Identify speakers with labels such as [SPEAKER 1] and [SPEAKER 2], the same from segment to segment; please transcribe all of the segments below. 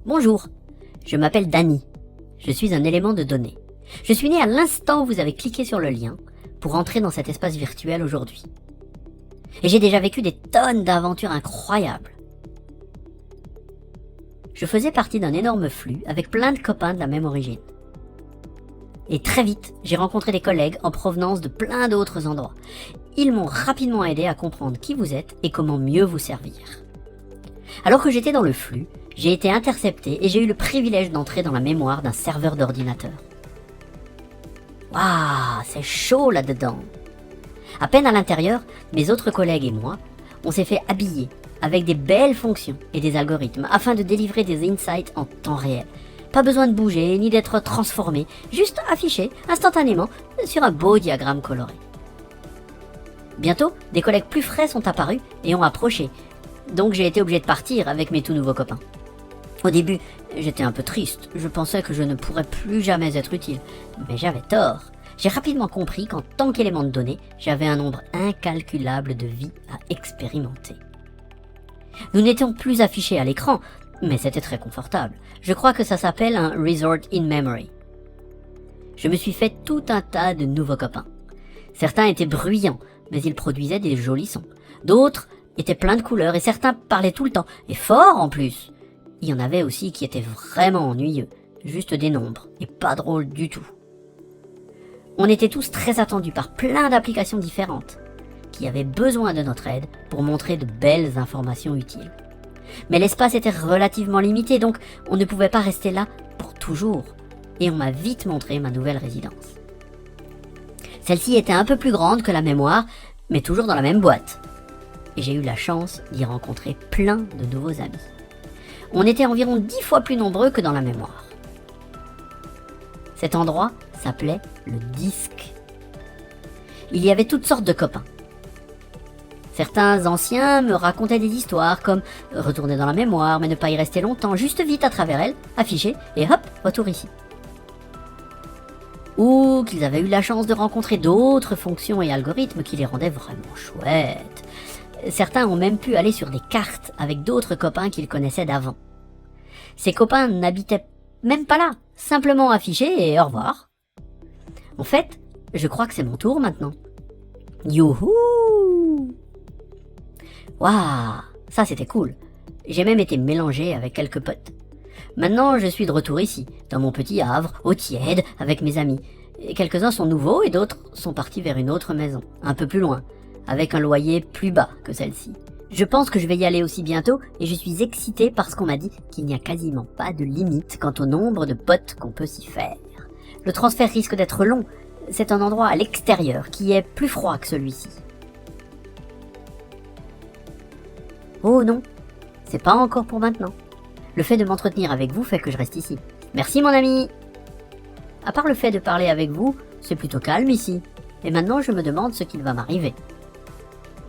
[SPEAKER 1] Bonjour, je m'appelle Dany. Je suis un élément de données. Je suis né à l'instant où vous avez cliqué sur le lien pour entrer dans cet espace virtuel aujourd'hui. Et j'ai déjà vécu des tonnes d'aventures incroyables. Je faisais partie d'un énorme flux avec plein de copains de la même origine. Et très vite, j'ai rencontré des collègues en provenance de plein d'autres endroits. Ils m'ont rapidement aidé à comprendre qui vous êtes et comment mieux vous servir. Alors que j'étais dans le flux, j'ai été intercepté et j'ai eu le privilège d'entrer dans la mémoire d'un serveur d'ordinateur. Waouh, c'est chaud là-dedans. À peine à l'intérieur, mes autres collègues et moi, on s'est fait habiller avec des belles fonctions et des algorithmes afin de délivrer des insights en temps réel. Pas besoin de bouger ni d'être transformé, juste affiché instantanément sur un beau diagramme coloré. Bientôt, des collègues plus frais sont apparus et ont approché, donc j'ai été obligé de partir avec mes tout nouveaux copains. Au début, j'étais un peu triste, je pensais que je ne pourrais plus jamais être utile, mais j'avais tort. J'ai rapidement compris qu'en tant qu'élément de données, j'avais un nombre incalculable de vies à expérimenter. Nous n'étions plus affichés à l'écran, mais c'était très confortable. Je crois que ça s'appelle un Resort in Memory. Je me suis fait tout un tas de nouveaux copains. Certains étaient bruyants, mais ils produisaient des jolis sons. D'autres étaient pleins de couleurs et certains parlaient tout le temps, et fort en plus. Il y en avait aussi qui étaient vraiment ennuyeux, juste des nombres, et pas drôles du tout. On était tous très attendus par plein d'applications différentes, qui avaient besoin de notre aide pour montrer de belles informations utiles. Mais l'espace était relativement limité, donc on ne pouvait pas rester là pour toujours, et on m'a vite montré ma nouvelle résidence. Celle-ci était un peu plus grande que la mémoire, mais toujours dans la même boîte. Et j'ai eu la chance d'y rencontrer plein de nouveaux amis. On était environ 10 fois plus nombreux que dans la mémoire. Cet endroit s'appelait le disque. Il y avait toutes sortes de copains. Certains anciens me racontaient des histoires comme retourner dans la mémoire mais ne pas y rester longtemps, juste vite à travers elle, afficher et hop, retour ici. Ou qu'ils avaient eu la chance de rencontrer d'autres fonctions et algorithmes qui les rendaient vraiment chouettes. Certains ont même pu aller sur des cartes avec d'autres copains qu'ils connaissaient d'avant. Ces copains n'habitaient même pas là, simplement affichés et au revoir. En fait, je crois que c'est mon tour maintenant. Youhou! Waouh, ça c'était cool. J'ai même été mélangé avec quelques potes. Maintenant, je suis de retour ici, dans mon petit havre, au tiède, avec mes amis. Et quelques-uns sont nouveaux et d'autres sont partis vers une autre maison, un peu plus loin, avec un loyer plus bas que celle-ci. Je pense que je vais y aller aussi bientôt et je suis excité parce qu'on m'a dit qu'il n'y a quasiment pas de limite quant au nombre de potes qu'on peut s'y faire. Le transfert risque d'être long, c'est un endroit à l'extérieur qui est plus froid que celui-ci. Oh non, c'est pas encore pour maintenant. Le fait de m'entretenir avec vous fait que je reste ici. Merci mon ami! À part le fait de parler avec vous, c'est plutôt calme ici. Et maintenant je me demande ce qu'il va m'arriver.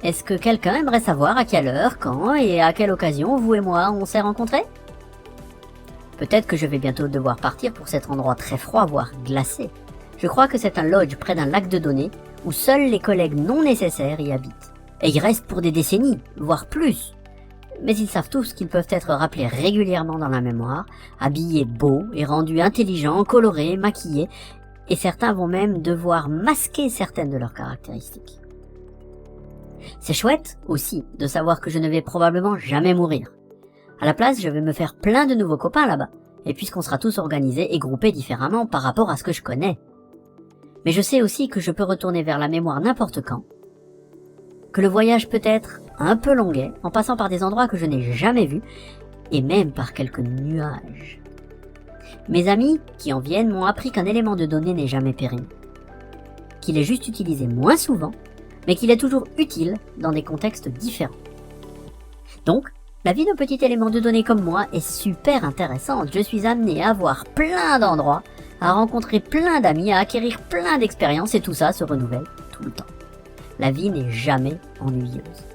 [SPEAKER 1] Est-ce que quelqu'un aimerait savoir à quelle heure, quand et à quelle occasion vous et moi on s'est rencontrés? Peut-être que je vais bientôt devoir partir pour cet endroit très froid, voire glacé. Je crois que c'est un lodge près d'un lac de données où seuls les collègues non nécessaires y habitent. Et ils restent pour des décennies, voire plus. Mais ils savent tous qu'ils peuvent être rappelés régulièrement dans la mémoire, habillés beaux et rendus intelligents, colorés, maquillés, et certains vont même devoir masquer certaines de leurs caractéristiques. C'est chouette aussi de savoir que je ne vais probablement jamais mourir. À la place, je vais me faire plein de nouveaux copains là-bas, et puisqu'on sera tous organisés et groupés différemment par rapport à ce que je connais. Mais je sais aussi que je peux retourner vers la mémoire n'importe quand, que le voyage peut être un peu longuet, en passant par des endroits que je n'ai jamais vus, et même par quelques nuages. Mes amis qui en viennent m'ont appris qu'un élément de données n'est jamais pérenne, qu'il est juste utilisé moins souvent, mais qu'il est toujours utile dans des contextes différents. Donc, la vie d'un petit élément de données comme moi est super intéressante. Je suis amené à voir plein d'endroits, à rencontrer plein d'amis, à acquérir plein d'expériences, et tout ça se renouvelle tout le temps. La vie n'est jamais ennuyeuse.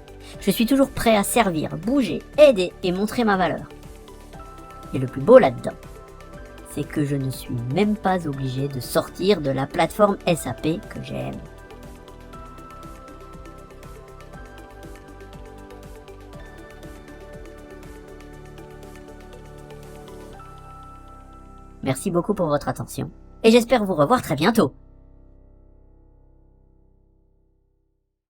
[SPEAKER 1] Je suis toujours prêt à servir, bouger, aider et montrer ma valeur. Et le plus beau là-dedans, c'est que je ne suis même pas obligé de sortir de la plateforme SAP que j'aime. Merci beaucoup pour votre attention, et j'espère vous revoir très bientôt.